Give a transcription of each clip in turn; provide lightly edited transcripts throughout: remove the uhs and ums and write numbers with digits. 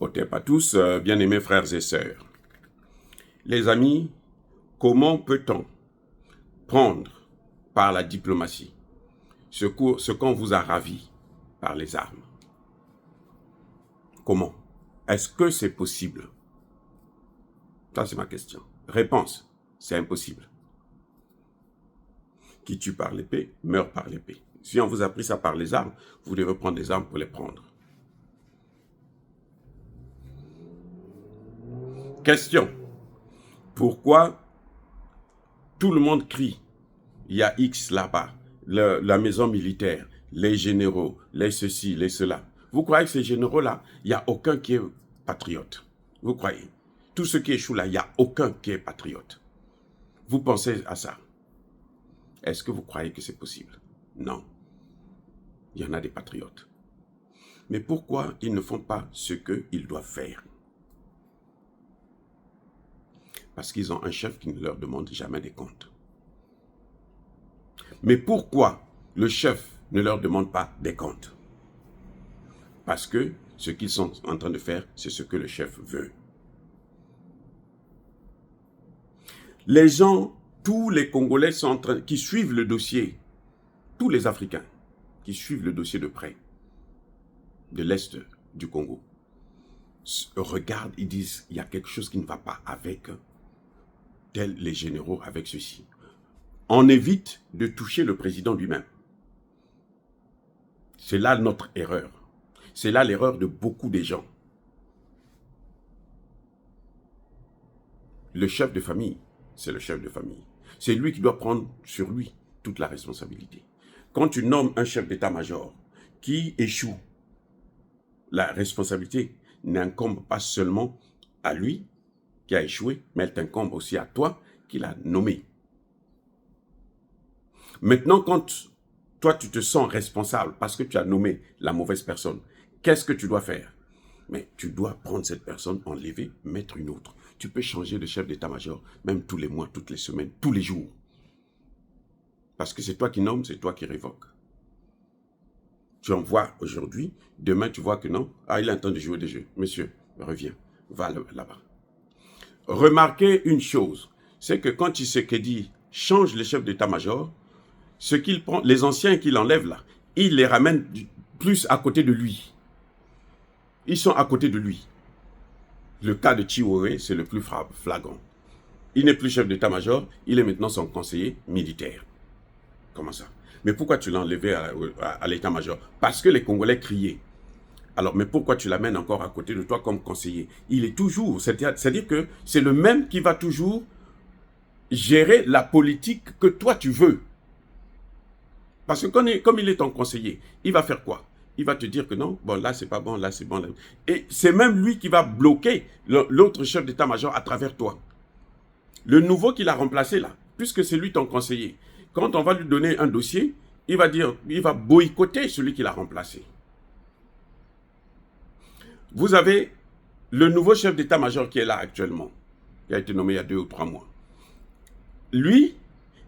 Otep à tous, bien-aimés frères et sœurs. Les amis, comment peut-on prendre par la diplomatie ce qu'on vous a ravi par les armes? Comment? Est-ce que c'est possible? Ça, c'est ma question. Réponse, c'est impossible. Qui tue par l'épée, meurt par l'épée. Si on vous a pris ça par les armes, vous devez prendre des armes pour les prendre. Question. Pourquoi tout le monde crie? Il y a X là-bas, la maison militaire, les généraux, les ceci, les cela. Vous croyez que ces généraux-là, il n'y a aucun qui est patriote? Vous croyez? Tout ce qui échoue là, il n'y a aucun qui est patriote. Vous pensez à ça? Est-ce que vous croyez que c'est possible? Non. Il y en a des patriotes. Mais pourquoi ils ne font pas ce qu'ils doivent faire? Parce qu'ils ont un chef qui ne leur demande jamais des comptes. Mais pourquoi le chef ne leur demande pas des comptes? Parce que ce qu'ils sont en train de faire, c'est ce que le chef veut. Les gens, tous les Congolais sont en train, qui suivent le dossier, tous les Africains qui suivent le dossier de près, de l'Est du Congo, regardent, ils disent, il y a quelque chose qui ne va pas avec tels les généraux, avec ceci. On évite de toucher le président lui-même. C'est là notre erreur. C'est là l'erreur de beaucoup de gens. Le chef de famille, c'est le chef de famille. C'est lui qui doit prendre sur lui toute la responsabilité. Quand tu nommes un chef d'état-major qui échoue, la responsabilité n'incombe pas seulement à lui qui a échoué, mais elle t'incombe aussi à toi qui l'as nommé. Maintenant, quand toi, tu te sens responsable parce que tu as nommé la mauvaise personne, qu'est-ce que tu dois faire? Mais tu dois prendre cette personne, enlever, mettre une autre. Tu peux changer de chef d'état-major, même tous les mois, toutes les semaines, tous les jours. Parce que c'est toi qui nommes, c'est toi qui révoques. Tu envoies aujourd'hui, demain tu vois que non. Ah, il est en train de jouer des jeux. Monsieur, reviens, va là-bas. Remarquez une chose, c'est que quand Tshisekedi change le chef d'état-major, ce qu'il prend, les anciens qu'il enlève là, il les ramène plus à côté de lui. Ils sont à côté de lui. Le cas de Chiwewe, c'est le plus flagrant. Il n'est plus chef d'état-major, il est maintenant son conseiller militaire. Comment ça? Mais pourquoi tu l'as enlevé à l'état-major? Parce que les Congolais criaient. Alors, mais pourquoi tu l'amènes encore à côté de toi comme conseiller? Il est toujours, c'est-à-dire que c'est le même qui va toujours gérer la politique que toi tu veux. Parce que comme il est ton conseiller, il va faire quoi? Il va te dire que non, bon là c'est pas bon, là c'est bon. Là. Et c'est même lui qui va bloquer l'autre chef d'état-major à travers toi. Le nouveau qu'il a remplacé là, puisque c'est lui ton conseiller, quand on va lui donner un dossier, il va boycotter celui qu'il a remplacé. Vous avez le nouveau chef d'état-major qui est là actuellement, qui a été nommé il y a 2 ou 3 mois. Lui,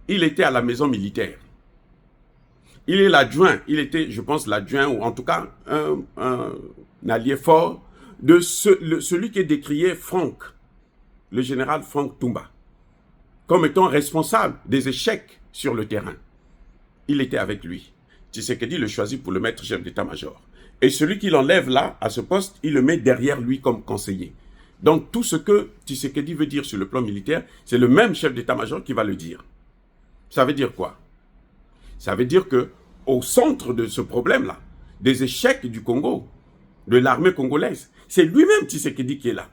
il était à la maison militaire. Il est l'adjoint, il était, je pense, l'adjoint, ou en tout cas, un allié fort de celui qui est décrié Franck, le général Franck Toumba, comme étant responsable des échecs sur le terrain. Il était avec lui. Tshisekedi le choisit pour le mettre chef d'état-major. Et celui qui l'enlève là, à ce poste, il le met derrière lui comme conseiller. Donc tout ce que Tshisekedi veut dire sur le plan militaire, c'est le même chef d'état-major qui va le dire. Ça veut dire quoi? Ça veut dire que au centre de ce problème-là, des échecs du Congo, de l'armée congolaise, c'est lui-même Tshisekedi qui est là.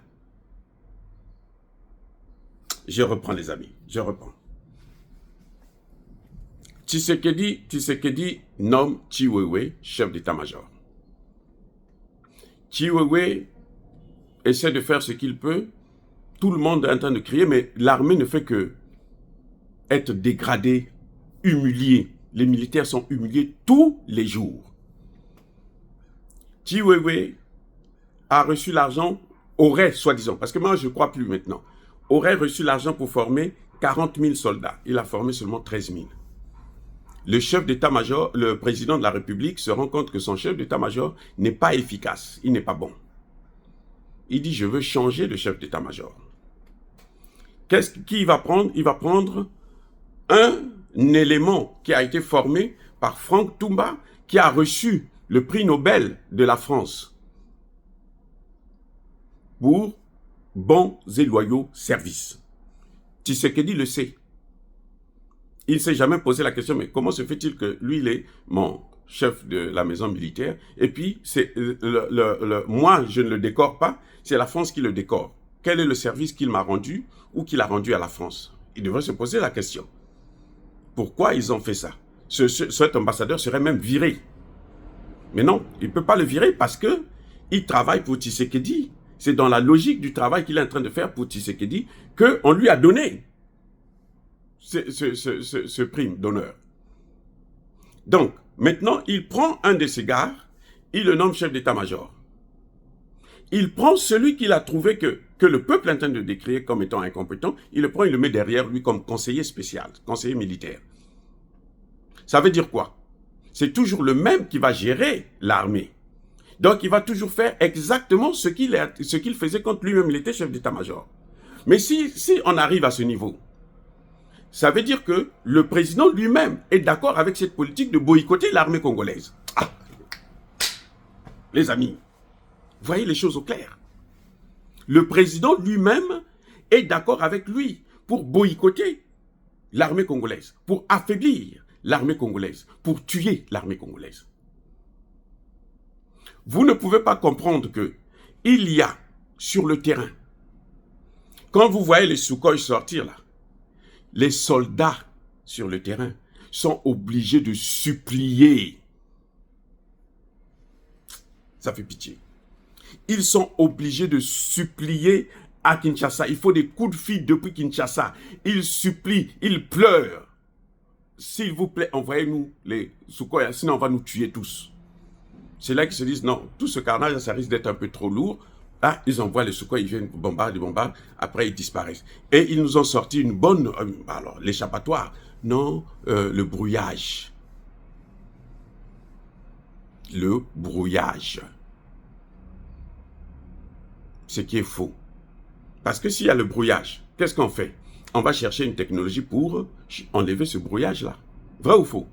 Je reprends les amis, je reprends. Tshisekedi nomme Chiwewe chef d'état-major. Chiwewe essaie de faire ce qu'il peut. Tout le monde est en train de crier, mais l'armée ne fait que être dégradée, humiliée. Les militaires sont humiliés tous les jours. Chiwewe a reçu l'argent, aurait, soi-disant, parce que moi je ne crois plus maintenant, aurait reçu l'argent pour former 40 000 soldats. Il a formé seulement 13 000. Le chef d'état-major, le président de la République se rend compte que son chef d'état-major n'est pas efficace, il n'est pas bon. Il dit, je veux changer de chef d'état-major. Qui va prendre? Il va prendre un élément qui a été formé par Franck Toumba, qui a reçu le prix Nobel de la France pour bons et loyaux services. Tshisekedi le sait. Il ne s'est jamais posé la question, mais comment se fait-il que lui, il est mon chef de la maison militaire, et puis moi, je ne le décore pas, c'est la France qui le décore. Quel est le service qu'il m'a rendu ou qu'il a rendu à la France? Il devrait se poser la question. Pourquoi ils ont fait ça? Cet ambassadeur serait même viré. Mais non, il ne peut pas le virer parce qu'il travaille pour Tshisekedi. C'est dans la logique du travail qu'il est en train de faire pour Tshisekedi qu'on lui a donné ce prime d'honneur. Donc, maintenant, il prend un de ses gars, il le nomme chef d'état-major. Il prend celui qu'il a trouvé que le peuple est en train de décrire comme étant incompétent, il le prend, il le met derrière lui comme conseiller spécial, conseiller militaire. Ça veut dire quoi? C'est toujours le même qui va gérer l'armée. Donc, il va toujours faire exactement ce qu'il faisait quand lui-même il était chef d'état-major. Mais si on arrive à ce niveau, ça veut dire que le président lui-même est d'accord avec cette politique de boycotter l'armée congolaise. Ah, les amis, voyez les choses au clair. Le président lui-même est d'accord avec lui pour boycotter l'armée congolaise, pour affaiblir l'armée congolaise, pour tuer l'armée congolaise. Vous ne pouvez pas comprendre que il y a sur le terrain, quand vous voyez les Sukhoi sortir là, les soldats sur le terrain sont obligés de supplier. Ça fait pitié. Ils sont obligés de supplier à Kinshasa. Il faut des coups de fil depuis Kinshasa. Ils supplient, ils pleurent. S'il vous plaît, envoyez-nous les Sukhoi, sinon on va nous tuer tous. C'est là qu'ils se disent, non, tout ce carnage, ça risque d'être un peu trop lourd. Ah, ils envoient les Sukhoi, ils viennent bombarder, après ils disparaissent. Et ils nous ont sorti une bonne, alors l'échappatoire, non, le brouillage. Le brouillage. Ce qui est faux. Parce que s'il y a le brouillage, qu'est-ce qu'on fait? On va chercher une technologie pour enlever ce brouillage-là. Vrai ou faux?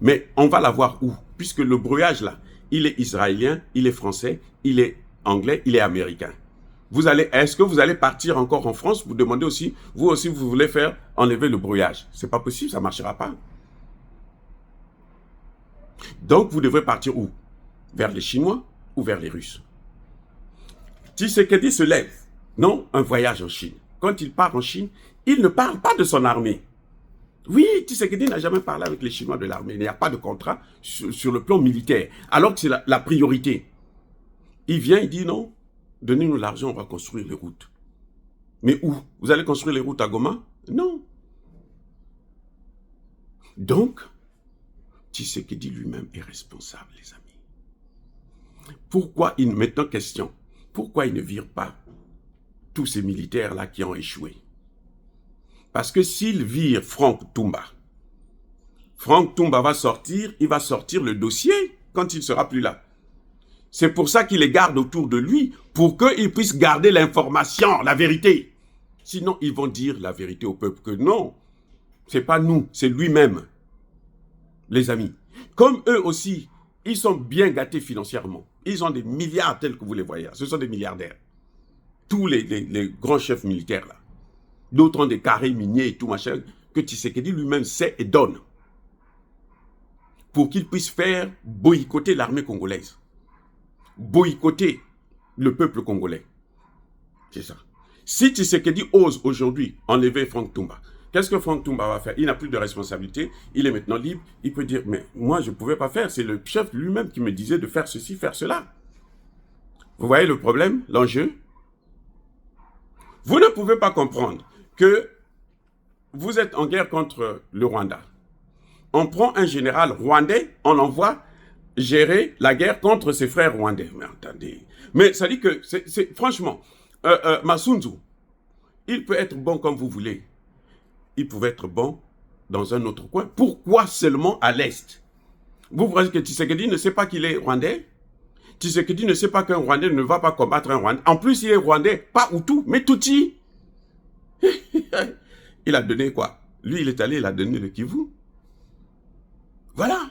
Mais on va l'avoir où? Puisque le brouillage-là, il est israélien, il est français, il est anglais, il est américain. Est-ce que vous allez partir encore en France? Vous demandez aussi, vous voulez faire enlever le brouillage. C'est pas possible, ça ne marchera pas. Donc, vous devrez partir où? Vers les Chinois ou vers les Russes? Tshisekedi se lève. Non, un voyage en Chine. Quand il part en Chine, il ne parle pas de son armée. Oui, Tshisekedi n'a jamais parlé avec les Chinois de l'armée. Il n'y a pas de contrat sur le plan militaire. Alors que c'est la priorité. Il vient, il dit non, donnez-nous l'argent, on va construire les routes. Mais où? Vous allez construire les routes à Goma? Non. Donc, Tshisekedi lui-même est responsable, les amis. Pourquoi maintenant question, pourquoi il ne vire pas tous ces militaires-là qui ont échoué? Parce que s'il vire Franck Toumba va sortir, il va sortir le dossier quand il ne sera plus là. C'est pour ça qu'il les garde autour de lui, pour qu'ils puissent garder l'information, la vérité. Sinon, ils vont dire la vérité au peuple que non, c'est pas nous, c'est lui-même. Les amis, comme eux aussi, ils sont bien gâtés financièrement. Ils ont des milliards tels que vous les voyez. Ce sont des milliardaires. Tous les grands chefs militaires là. D'autres ont des carrés miniers et tout machin, que Tshisekedi lui-même sait et donne. Pour qu'il puisse faire boycotter l'armée congolaise. Boycotter le peuple congolais. C'est ça. Si Tshisekedi ose aujourd'hui enlever Franck Toumba, qu'est-ce que Franck Toumba va faire? Il n'a plus de responsabilité, il est maintenant libre, il peut dire, mais moi je ne pouvais pas faire, c'est le chef lui-même qui me disait de faire ceci, faire cela. Vous voyez le problème, l'enjeu? Vous ne pouvez pas comprendre que vous êtes en guerre contre le Rwanda. On prend un général rwandais, on l'envoie gérer la guerre contre ses frères rwandais. Mais attendez, mais ça dit que, franchement, Masunzu, il peut être bon comme vous voulez. Il pouvait être bon dans un autre coin. Pourquoi seulement à l'Est? Vous pensez que Tshisekedi ne sait pas qu'il est rwandais? Tshisekedi ne sait pas qu'un Rwandais ne va pas combattre un Rwandais. En plus, il est Rwandais, pas Hutu, mais Tutsi. Il a donné quoi? Lui, il est allé, il a donné le Kivu. Voilà.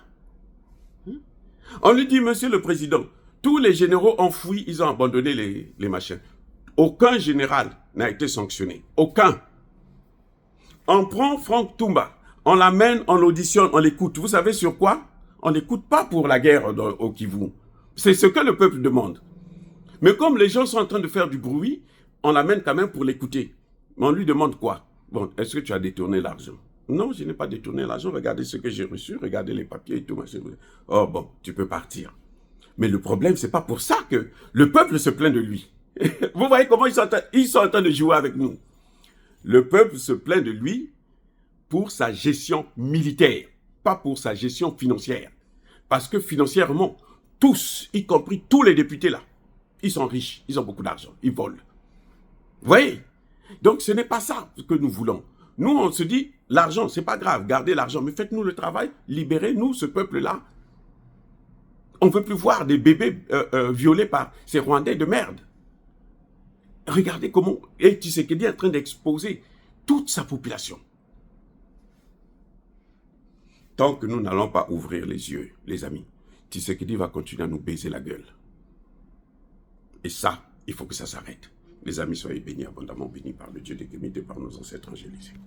On lui dit, monsieur le président, tous les généraux ont fui, ils ont abandonné les machins. Aucun général n'a été sanctionné. Aucun. On prend Franck Toumba, on l'amène, on l'auditionne, on l'écoute. Vous savez sur quoi? On l'écoute pas pour la guerre au Kivu. C'est ce que le peuple demande. Mais comme les gens sont en train de faire du bruit, on l'amène quand même pour l'écouter. Mais on lui demande quoi? Bon, est-ce que tu as détourné l'argent? Non, je n'ai pas détourné l'argent. Regardez ce que j'ai reçu, regardez les papiers et tout. Machin. Oh bon, tu peux partir. Mais le problème, c'est pas pour ça que le peuple se plaint de lui. Vous voyez comment ils sont en train de jouer avec nous. Le peuple se plaint de lui pour sa gestion militaire, pas pour sa gestion financière. Parce que financièrement, tous, y compris tous les députés là, ils sont riches, ils ont beaucoup d'argent, ils volent. Vous voyez? Donc ce n'est pas ça que nous voulons. Nous, on se dit, l'argent, c'est pas grave, gardez l'argent, mais faites-nous le travail, libérez-nous ce peuple-là. On ne veut plus voir des bébés violés par ces Rwandais de merde. Regardez comment Tshisekedi est en train d'exposer toute sa population. Tant que nous n'allons pas ouvrir les yeux, les amis, Tshisekedi va continuer à nous baiser la gueule. Et ça, il faut que ça s'arrête. Les amis, soyez bénis, abondamment bénis par le Dieu des Kémites et par nos ancêtres angélisés.